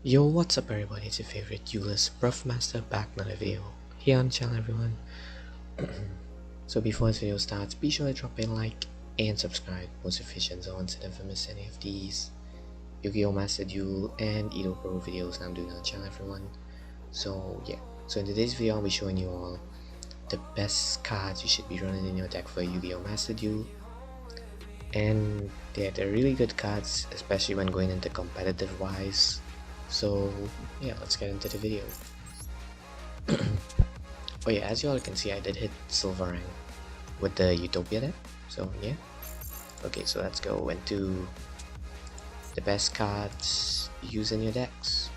Yo, what's up everybody, it's your favorite Duelist Bruff Master back with another video here on the channel everyone. So before this video starts, be sure to drop a like and subscribe, most efficient so to never miss any of these Yu-Gi-Oh Master Duel and Edo Pro videos I'm doing on the channel everyone. So yeah, so in today's video I'll be showing you all the best cards you should be running in your deck for Yu-Gi-Oh Master Duel. And yeah, they're really good cards, especially when going into competitive wise. So yeah, let's get into the video. Oh yeah, as you all can see, I did hit silver rank with the Utopia deck. So yeah, okay, so let's go into the best cards you use in your decks.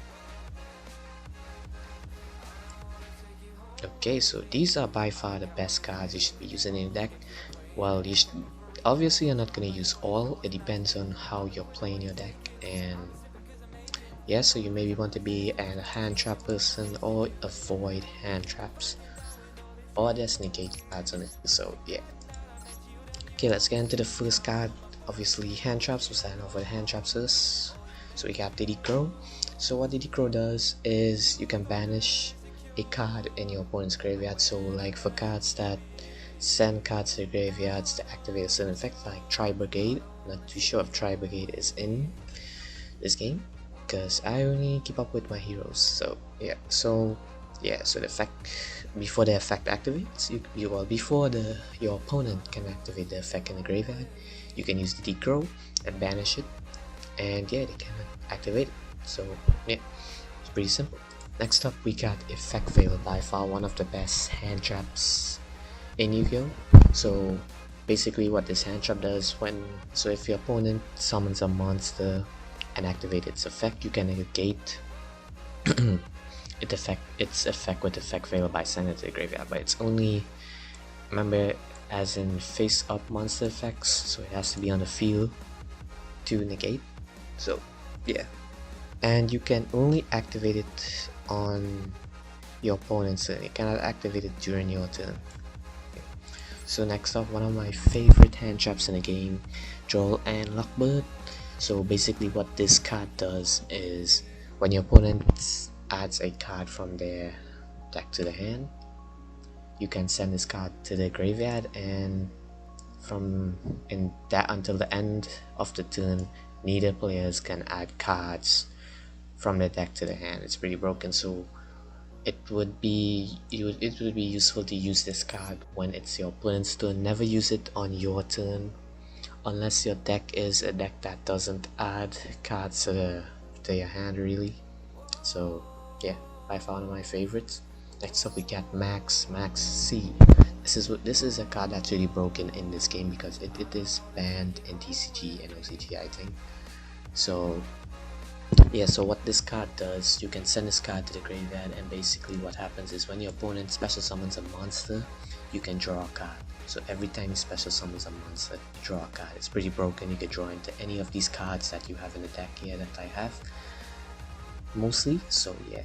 Okay, so these are by far the best cards you should be using in your deck. Well, you should, obviously you're not going to use all, it depends on how you're playing your deck. And yeah, so you maybe want to be a hand trap person or avoid hand traps, or just negate cards on it. So yeah, okay, let's get into the first card. Obviously hand traps, we'll start off with hand traps first. So we got Diddy Crow. So what Diddy Crow does is you can banish a card in your opponent's graveyard. So like for cards that send cards to the graveyards to activate a certain effect, like Tri Brigade. Not too sure if Tri Brigade is in this game because I only keep up with my heroes. So so the effect, before the effect activates, before your opponent can activate the effect in the graveyard, you can use the Decrow and banish it, and yeah, they can activate it. So yeah, it's pretty simple. Next up we got Effect Veil, by far one of the best hand traps in Yu-Gi-Oh. So basically what this hand trap does, if your opponent summons a monster and activate its effect, you can negate its effect with Effect Veil by sending it to the graveyard, but it's only, remember, as in face up monster effects, so it has to be on the field to negate. So yeah, and you can only activate it on your opponent's turn, you cannot activate it during your turn. So next up, one of my favorite hand traps in the game, Duel and Lockwood. So basically what this card does is when your opponent adds a card from their deck to the hand, you can send this card to the graveyard, and until the end of the turn, neither players can add cards from the deck to the hand. It's pretty broken, so it would be useful to use this card when it's your opponent's turn. Never use it on your turn unless your deck is a deck that doesn't add cards to your hand really. So yeah, by far one of my favorites. Next up we got Max C. This is a card that's really broken in this game because it is banned in TCG and OCG, I think. So yeah, so what this card does, you can send this card to the graveyard, and basically what happens is when your opponent special summons a monster, you can draw a card. So every time you special summons a monster, you draw a card. It's pretty broken. You can draw into any of these cards that you have in the deck here that I have mostly. So yeah,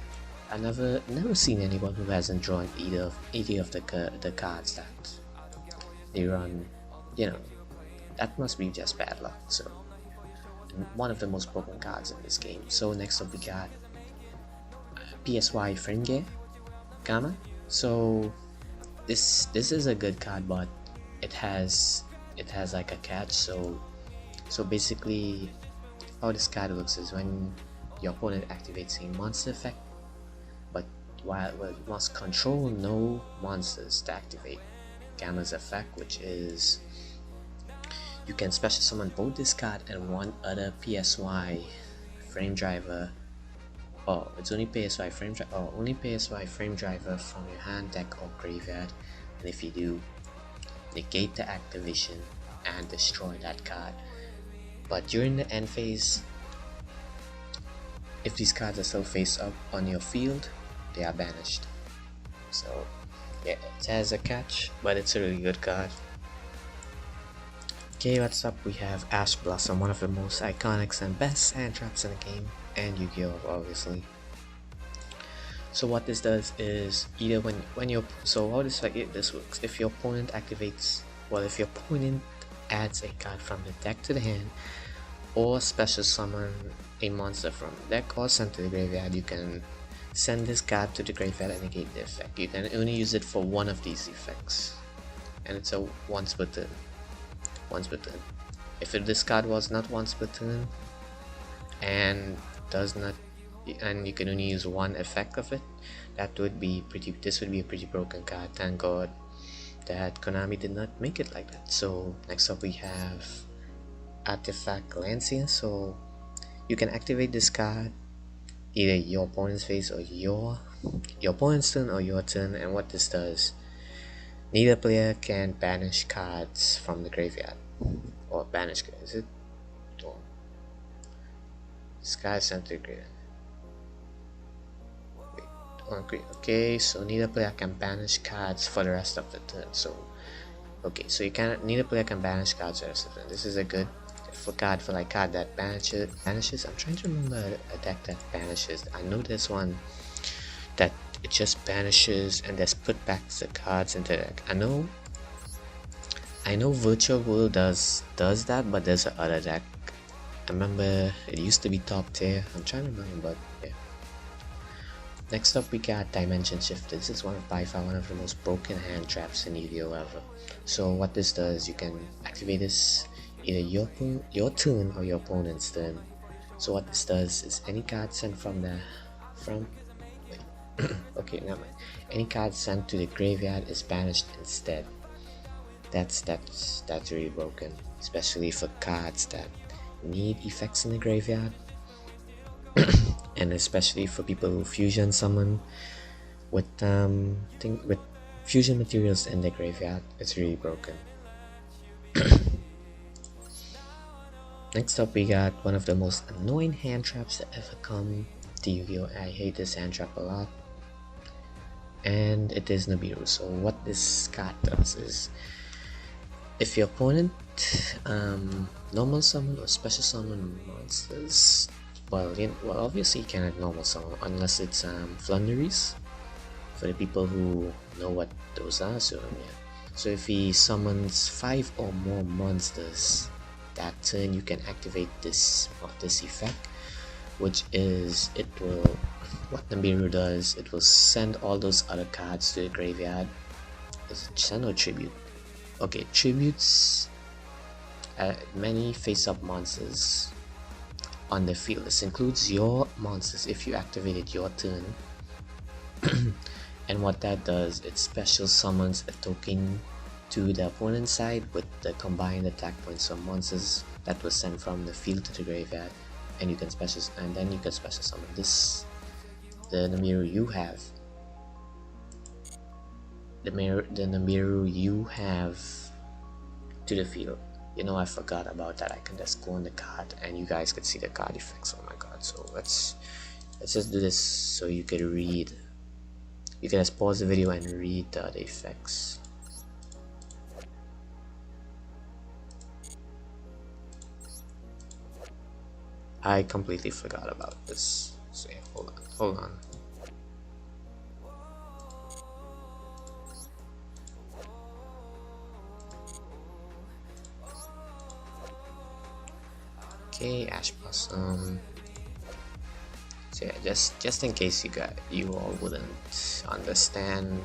I never seen anyone who hasn't drawn either of the cards that they run. You know, that must be just bad luck. So one of the most broken cards in this game. So next up we got PSY Frame Gamma. So this is a good card, but it has like a catch. So basically how this card looks is when your opponent activates a monster effect, but it must control no monsters to activate Gamma's effect, which is you can special summon both this card and one other PSY frame driver. It's only PSY frame driver from your hand, deck, or graveyard, and if you do, negate the activation and destroy that card. But during the end phase, if these cards are still face up on your field, they are banished. So yeah, it has a catch, but it's a really good card. Okay, what's up? We have Ash Blossom, one of the most iconic and best hand traps in the game, and Yu-Gi-Oh obviously. So what this does is either how this works, if your opponent adds a card from the deck to the hand, or special summon a monster from the deck or sent to the graveyard, you can send this card to the graveyard and negate the effect. You can only use it for one of these effects, and it's a once per turn. Once per turn. If this card was not once per turn and does not, and you can only use one effect of it, that would be pretty. This would be a pretty broken card. Thank God that Konami did not make it like that. So next up we have Artifact Lancia. So you can activate this card either your opponent's phase or your opponent's turn or your turn, and what this does, neither player can banish cards from the graveyard or banish cards. Is it? Oh. This guy sent to the graveyard. Wait, okay, so neither player can banish cards for the rest of the turn. So okay, so you cannot, neither player can banish cards for the rest of the turn. This is a good card for like card that banishes. I'm trying to remember a deck that banishes. I know there's one that it just banishes and just put back the cards into the deck. I know Virtual World does that, but there's another deck. I remember it used to be top tier. I'm trying to remember, but yeah. Next up we got Dimension Shifter. This is by far one of the most broken hand traps in Yu-Gi-Oh ever. So what this does, you can activate this either your turn or your opponent's turn. So what this does is any card sent okay, never mind. Any card sent to the graveyard is banished instead. That's really broken, especially for cards that need effects in the graveyard, and especially for people who fusion summon with with fusion materials in the graveyard. It's really broken. Next up we got one of the most annoying hand traps that ever come to Yu-Gi-Oh! I hate this hand trap a lot, and it is Nibiru. So what this card does is, if your opponent normal summon or special summon monsters, well obviously you cannot normal summon unless it's Flunderies, for the people who know what those are. So yeah, so if he summons 5 or more monsters that turn, you can activate this effect, which is, what Nibiru does, it will send all those other cards to the graveyard. Is it send or tribute? Okay, tributes many face-up monsters on the field. This includes your monsters if you activated your turn. And what that does, it special summons a token to the opponent's side with the combined attack points of monsters that was sent from the field to the graveyard, and you can special summon this, the Nibiru you have. The Nibiru you have to the field. You know, I forgot about that. I can just go on the card and you guys can see the card effects. Oh my god. So let's just do this so you can read. You can just pause the video and read the other effects. I completely forgot about this. So yeah, hold on. Okay, Ash Blossom. So yeah, just in case you all wouldn't understand,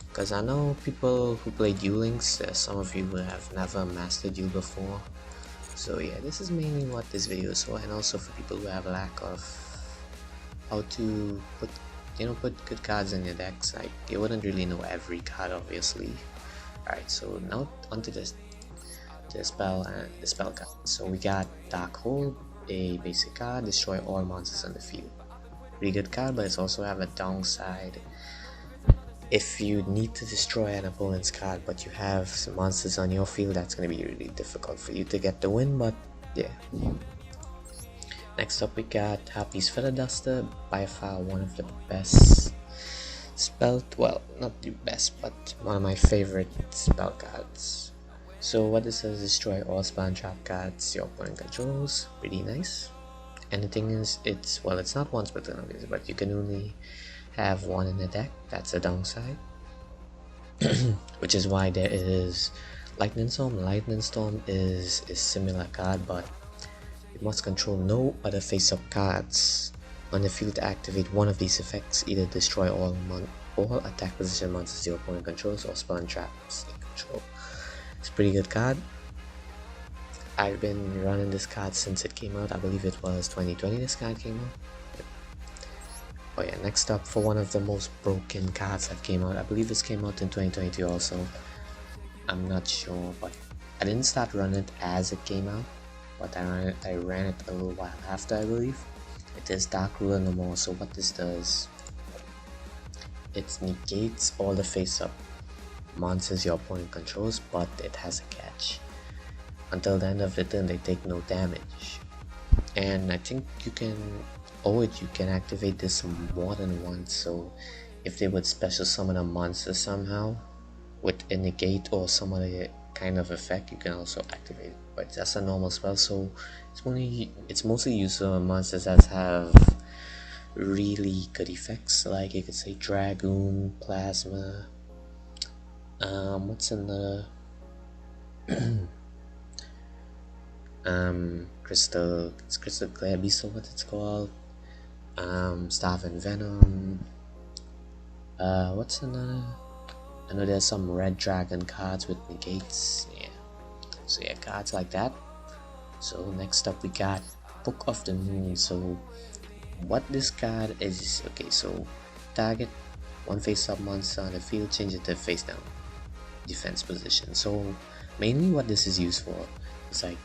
because I know people who play Duel Links, some of you who have never mastered Duel before. So yeah, this is mainly what this video is for, and also for people who have lack of how to put good cards in your decks. Like, you wouldn't really know every card, obviously. Alright, so now onto the spell and the spell card. So we got Dark Hole, a basic card, destroy all monsters on the field. Pretty good card, but it's also have a downside. If you need to destroy an opponent's card but you have some monsters on your field, that's going to be really difficult for you to get the win, but yeah. Next up we got Happy's Feather Duster, by far one of the best well, not the best, but one of my favorite spell cards. So what this does is destroy all spell and trap cards your opponent controls. Pretty nice. And the thing is, it's not once per turn obviously, but you can only have one in the deck. That's a downside. Which is why there is Lightning Storm. Lightning Storm is a similar card, but must control no other face-up cards on the field to activate one of these effects. Either destroy all attack position monsters your opponent controls or spawn traps they control. It's a pretty good card. I've been running this card since it came out. I believe it was 2020 this card came out. Oh yeah, next up, for one of the most broken cards that came out, I believe this came out in 2022 also. I'm not sure, but I didn't start running it as it came out, but I ran it a little while after, I believe. It is Dark Ruler no more. So what this does, it negates all the face-up monsters your opponent controls, but it has a catch. Until the end of the turn, they take no damage. And I think you can activate this more than once. So if they would special summon a monster somehow with a negate or some other kind of effect, you can also activate it. But that's a normal spell, so it's mostly used on monsters that have really good effects, like you could say Dragoon, Plasma. What's another? Crystal Glare Beast, or what it's called. Staff and Venom. What's another? I know there's some red dragon cards with negates. Yeah. So yeah, cards like that. So next up we got Book of the Moon. So what this card is, okay, so target one face-up monster on the field, change it to face down defense position. So mainly what this is used for is like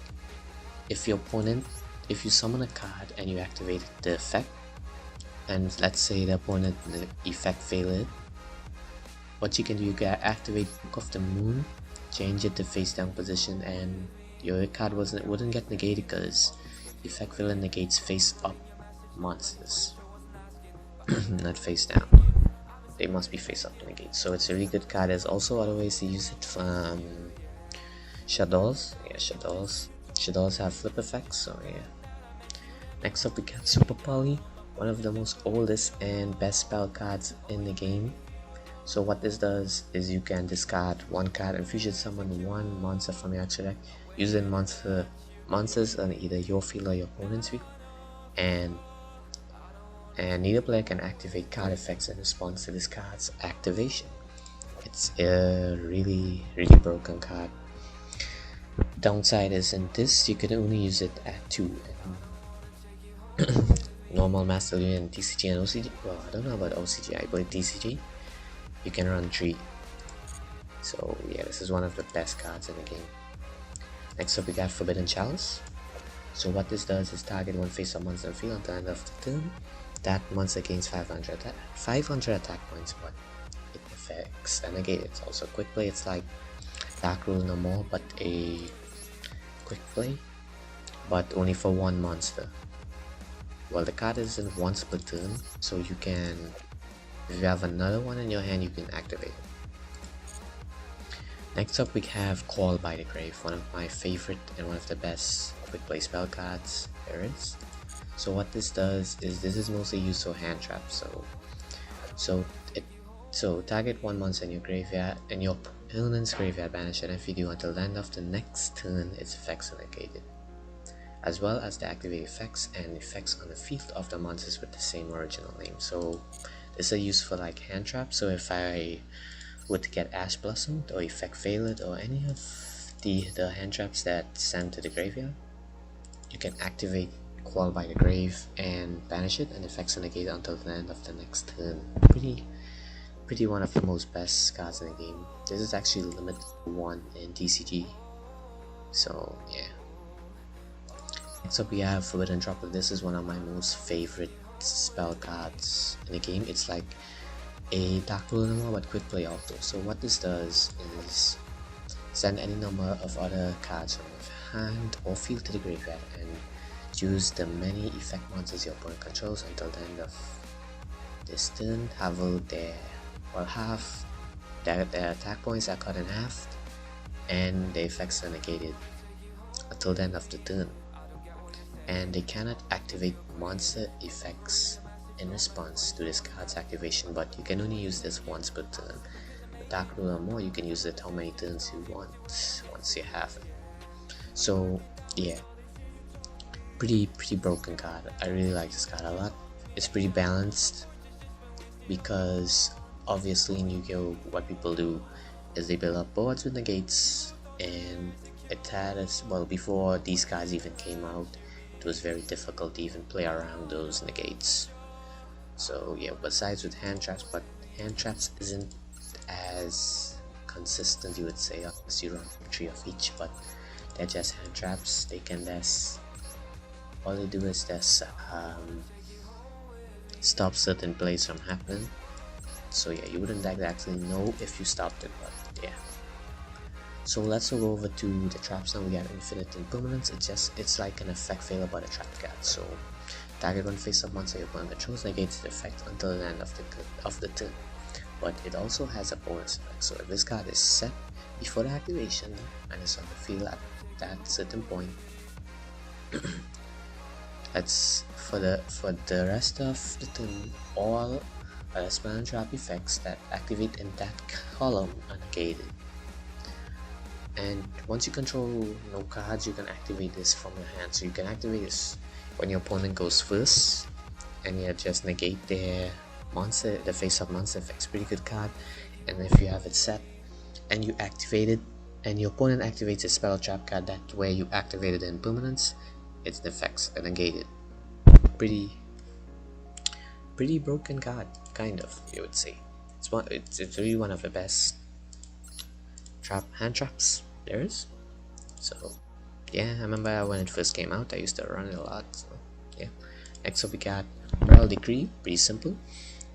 if you summon a card and you activate the effect, and let's say the opponent the effect failed, what you can do, you can activate Book of the Moon, change it to face down position, and your card wouldn't get negated because effect failure negates face up monsters, not face down. They must be face up to negate. So it's a really good card. There's also other ways to use it from Shadows. Yeah, Shadows have flip effects, so yeah. Next up we got Super Poly, one of the most oldest and best spell cards in the game. So what this does is you can discard one card and fusion summon one monster from your extra deck using monsters on either your field or your opponent's field, and neither player can activate card effects in response to this card's activation. It's a really broken card. Downside is in this you can only use it at 2. Normal, Master Duel, and TCG and OCG. Well, I don't know about OCG, I believe TCG you can run 3. So yeah, this is one of the best cards in the game. Next up we got Forbidden Chalice. So what this does is target one face-up monster field until the end of the turn. That monster gains 500 attack points, but it affects and negate. It's also quick play. It's like Dark Rule no more, but a quick play, but only for one monster. Well, the card isn't once per turn, so you can, if you have another one in your hand, you can activate it. Next up we have Call by the Grave, one of my favorite and one of the best quick play spell cards there is. So what this does is this is mostly used for hand traps. So target one monster in your graveyard, and your opponent's graveyard, banish it. If you do, until the end of the next turn, its effects are negated, as well as the activate effects and effects on the field of the monsters with the same original name. So this is used for like hand traps. So if I would get Ash Blossomed or Effect Failed or any of the hand traps that send to the graveyard, you can activate Call by the Grave and banish it, and effects are negated until the end of the next turn. Pretty one of the most best cards in the game. This is actually limited to 1 in TCG. So yeah. Next up we have Forbidden Droplet. This is one of my most favorite spell cards in the game. It's like a Dark Rule but quick play auto. So what this does is send any number of other cards from your hand or field to the graveyard and choose the many effect monsters your opponent controls until the end of this turn. Their attack points are cut in half and the effects are negated until the end of the turn, and they cannot activate monster effects in response to this card's activation, but you can only use this once per turn. With Dark Rule or more, you can use it how many turns you want once you have it. So yeah, pretty broken card. I really like this card a lot. It's pretty balanced because obviously in Yu-Gi-Oh what people do is they build up boards with negates, and it had us, well, before these cards even came out, it was very difficult to even play around those negates. So yeah, besides with hand traps, but hand traps isn't as consistent, you would say, unless you run 3 of each, but they're just hand traps. They can just, all they do is just stop certain plays from happening. So yeah, you wouldn't exactly know if you stopped it, but yeah. So let's go over to the traps now. We got infinite impermanence. It's like an effect failure by the trap card. So target one face-up monster your opponent controls negates the effect until the end of the turn. But it also has a bonus effect. So if this card is set before the activation and is on the field at that certain point, that's for the rest of the turn, all other spell and trap effects that activate in that column are negated. And once you control no cards, you can activate this from your hand. So you can activate this when your opponent goes first, and you just negate their monster, the face-up monster effects. Pretty good card. And if you have it set and you activate it, and your opponent activates a spell trap card that where you activated the impermanence, its effects are negated. Pretty broken card, kind of, you would say. It's really one of the best hand traps there is. So yeah, I remember when it first came out, I used to run it a lot. So yeah. Next up we got Royal Decree. Pretty simple.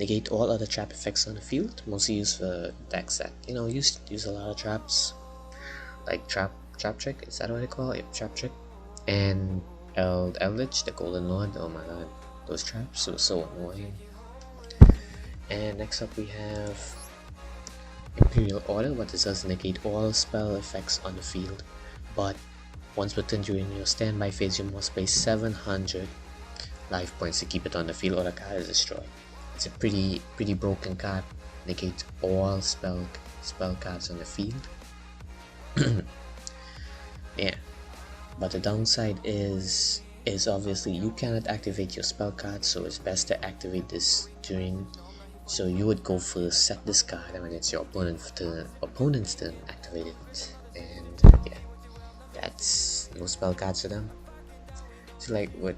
Negate all other trap effects on the field. Mostly used for decks that, you know, use a lot of traps, like trap trick. Is that what they call it? Yep, trap trick. And Eldritch, the Golden Lord. Oh my god, those traps were so annoying. And next up we have Imperial Oil. What this does, negate all spell effects on the field, but once per turn during your standby phase, you must pay 700 life points to keep it on the field, or the card is destroyed. It's a pretty broken card. Negates all spell cards on the field. Yeah, but the downside is obviously you cannot activate your spell card, so it's best to activate this during. So you would go first, set this card, and when it's your opponent's turn, activate it. And yeah, that's no spell cards for them. So like with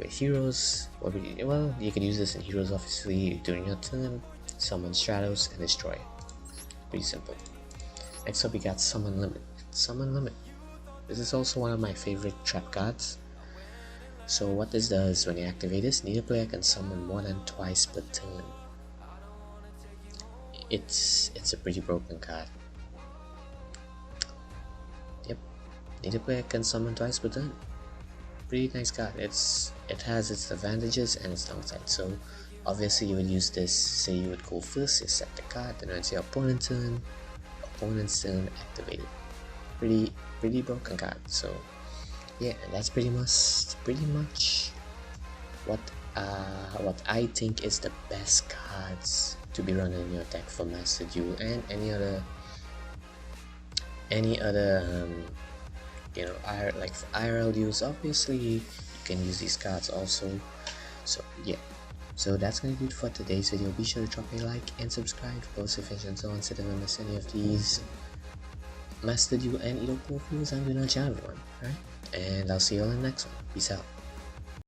heroes, well, you can use this in heroes obviously during your turn, summon shadows and destroy it. Pretty simple. Next up we got Summon Limit. This is also one of my favorite trap cards. So what this does, when you activate this, neither player can summon more than twice per turn. It's a pretty broken card. Yep, neither player can summon twice per turn. Pretty nice card. It has its advantages and its downside. So obviously you would use this, say you would go first, you set the card, then when it's your opponent's turn, activate it. Pretty broken card. So yeah, and that's pretty much what I think is the best cards to be running in your deck for Master Duel and any other you know, like for IRL use. Obviously you can use these cards also. So yeah, so that's gonna do it for today's video. Be sure to drop a like and subscribe for post notifications so you don't miss any of these Master Duel and Ello videos I'm doing on channel, everyone. Alright, and I'll see you all in the next one. Peace out.